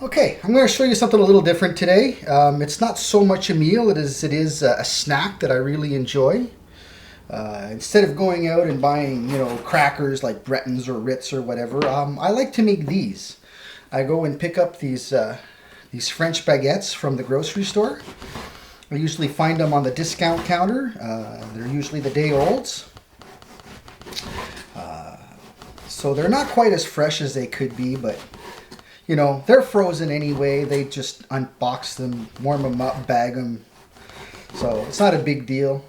Okay, I'm going to show you something a little different today. It's not so much a meal, it is a snack that I really enjoy. Instead of going out and buying, crackers like Bretton's or Ritz or whatever, I like to make these. I go and pick up these French baguettes from the grocery store. I usually find them on the discount counter. They're usually the day olds. So they're not quite as fresh as they could be, but they're frozen anyway. They just unbox them, warm them up, bag them. So it's not a big deal.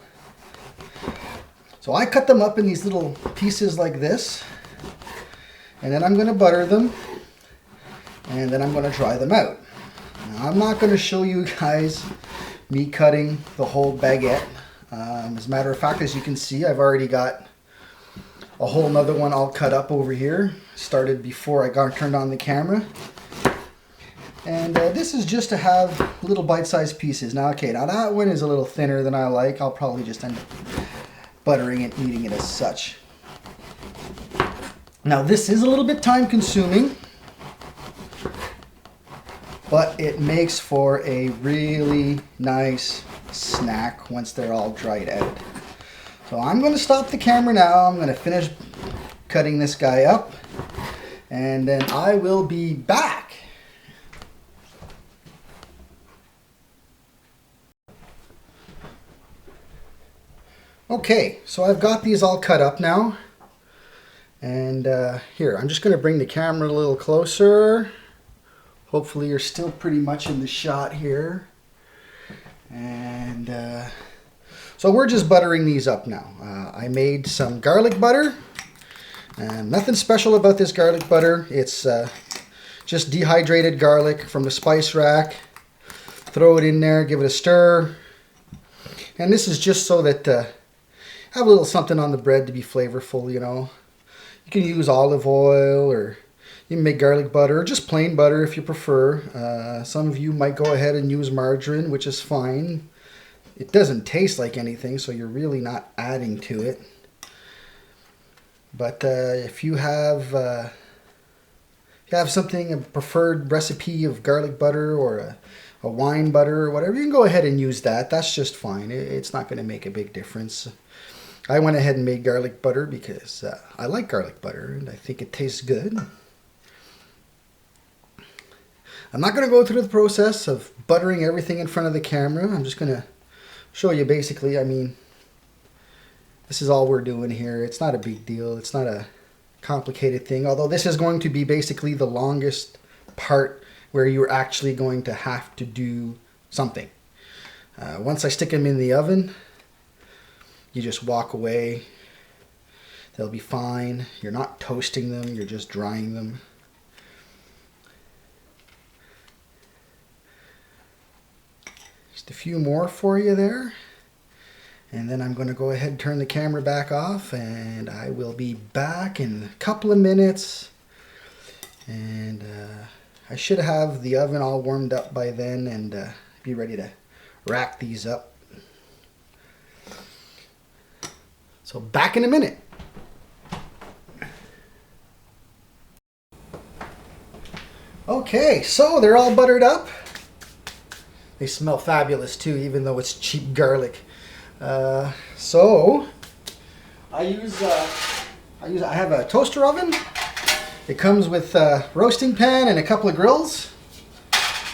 So I cut them up in these little pieces like this. And then I'm going to butter them. And then I'm going to dry them out. Now, I'm not going to show you guys me cutting the whole baguette. As a matter of fact, as you can see, I've already got a whole nother one all cut up over here. Started before I turned on the camera. And this is just to have little bite-sized pieces. Now that one is a little thinner than I like. I'll probably just end up buttering it, eating it as such. Now this is a little bit time consuming, but it makes for a really nice snack once they're all dried out. So I'm going to stop the camera now. I'm going to finish cutting this guy up, and then I will be back. Okay, so I've got these all cut up now. And here, I'm just going to bring the camera a little closer. Hopefully you're still pretty much in the shot here. And so we're just buttering these up now. I made some garlic butter. Nothing special about this garlic butter. It's just dehydrated garlic from the spice rack. Throw it in there, give it a stir. And this is just so that have a little something on the bread to be flavorful, You can use olive oil, or you can make garlic butter, or just plain butter if you prefer. Some of you might go ahead and use margarine, which is fine. It doesn't taste like anything, so you're really not adding to it. But if you have something, a preferred recipe of garlic butter or a wine butter or whatever, you can go ahead and use that. That's just fine. It's not going to make a big difference. I went ahead and made garlic butter because I like garlic butter and I think it tastes good. I'm not going to go through the process of buttering everything in front of the camera. I'm just going to show you basically, this is all we're doing here. It's not a big deal. It's not a complicated thing. Although this is going to be basically the longest part where you're actually going to have to do something. Once I stick them in the oven, you just walk away. They'll be fine. You're not toasting them, you're just drying them. Just a few more for you there. And then I'm going to go ahead and turn the camera back off, and I will be back in a couple of minutes. And I should have the oven all warmed up by then and be ready to rack these up. So back in a minute. Okay, so they're all buttered up. They smell fabulous too, even though it's cheap garlic. So I have a toaster oven. It comes with a roasting pan and a couple of grills.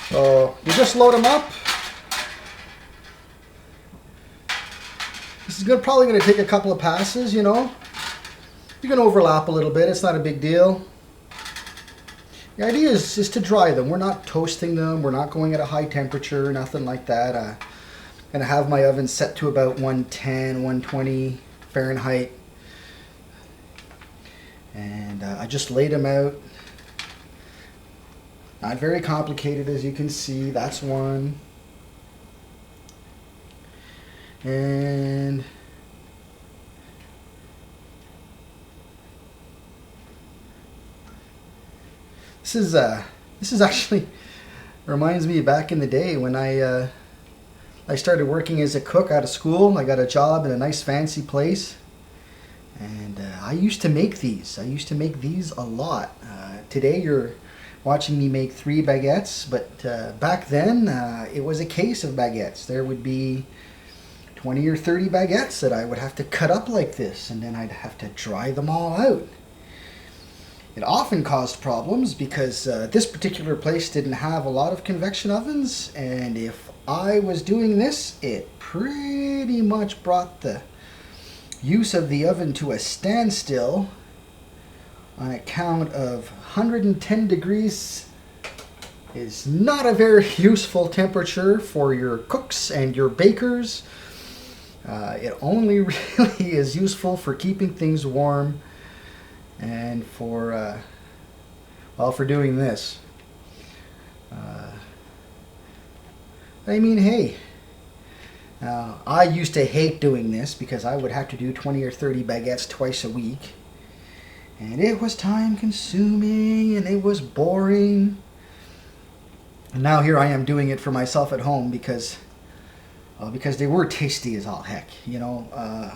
So you just load them up. This is probably going to take a couple of passes, You can overlap a little bit. It's not a big deal. The idea is to dry them. We're not toasting them. We're not going at a high temperature, nothing like that. I'm going to have my oven set to about 110, 120 Fahrenheit. And I just laid them out. Not very complicated, as you can see. That's one. And this is actually reminds me back in the day when I started working as a cook out of school. I got a job in a nice fancy place, and I used to make these. I used to make these a lot. Today you're watching me make 3 baguettes, but back then it was a case of baguettes. There would be 20 or 30 baguettes that I would have to cut up like this, and then I'd have to dry them all out. It often caused problems because this particular place didn't have a lot of convection ovens, and if I was doing this, it pretty much brought the use of the oven to a standstill on account of 110 degrees is not a very useful temperature for your cooks and your bakers. It only really is useful for keeping things warm and for, well, for doing this. I mean, hey, I used to hate doing this because I would have to do 20 or 30 baguettes twice a week. And it was time consuming and it was boring. And now here I am doing it for myself at home because they were tasty as all heck. You know,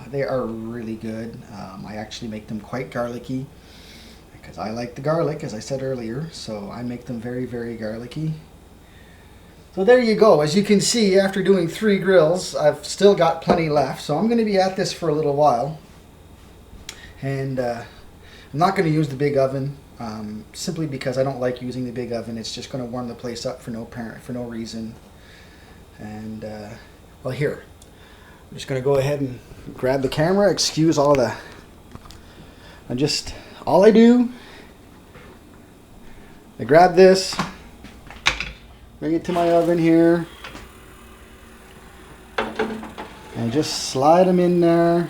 they are really good. I actually make them quite garlicky because I like the garlic, as I said earlier. So I make them very, very garlicky. So there you go. As you can see, after doing 3 grills, I've still got plenty left. So I'm going to be at this for a little while. And I'm not going to use the big oven, simply because I don't like using the big oven. It's just going to warm the place up for no reason. And well, here, I'm just going to go ahead and grab the camera. Excuse all the, all I do, I grab this, bring it to my oven here, and just slide them in there.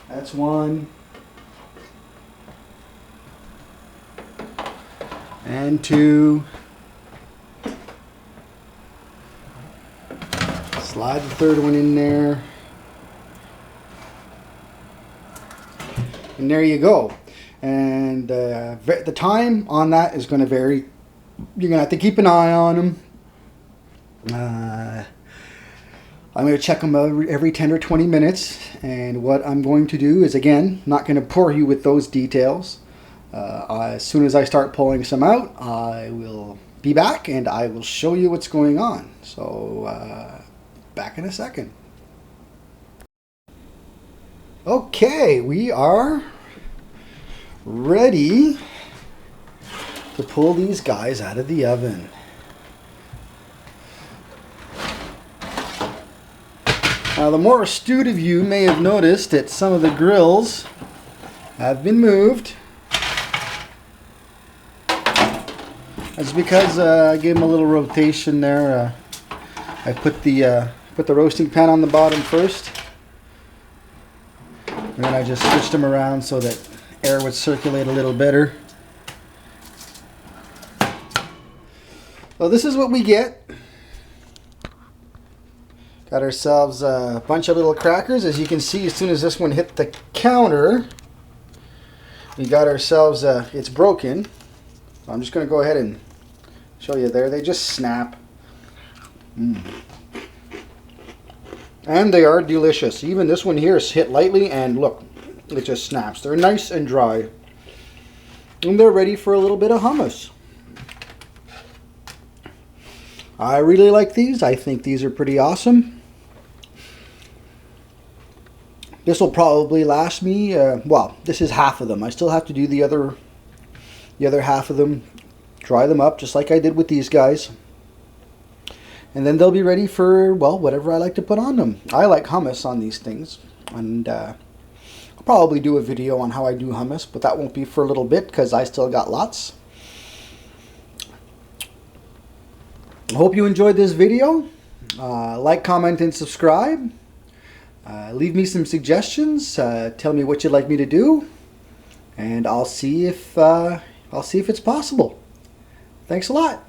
That's one. And 2. Slide the 3rd one in there. And there you go. And the time on that is going to vary. You're going to have to keep an eye on them. I'm going to check them every 10 or 20 minutes. And what I'm going to do is, again, not going to bore you with those details. As soon as I start pulling some out, I will be back and I will show you what's going on. So, back in a second. Okay, we are ready to pull these guys out of the oven. Now, the more astute of you may have noticed that some of the grills have been moved. That's because I gave them a little rotation there. I put the roasting pan on the bottom first, and then I just switched them around so that air would circulate a little better. Well, this is what we get. Got ourselves a bunch of little crackers. As you can see, as soon as this one hit the counter, we got ourselves, it's broken. So I'm just going to go ahead and show you there. They just snap. And they are delicious. Even this one here is hit lightly and look, it just snaps. They're nice and dry. And they're ready for a little bit of hummus. I really like these. I think these are pretty awesome. This will probably last me, well, this is half of them. I still have to do the other half of them, dry them up just like I did with these guys. And then they'll be ready for, well, whatever I like to put on them. I like hummus on these things. And I'll probably do a video on how I do hummus, but that won't be for a little bit because I still got lots. I hope you enjoyed this video. Like, comment, and subscribe. Leave me some suggestions. Tell me what you'd like me to do, and I'll see if it's possible. Thanks a lot.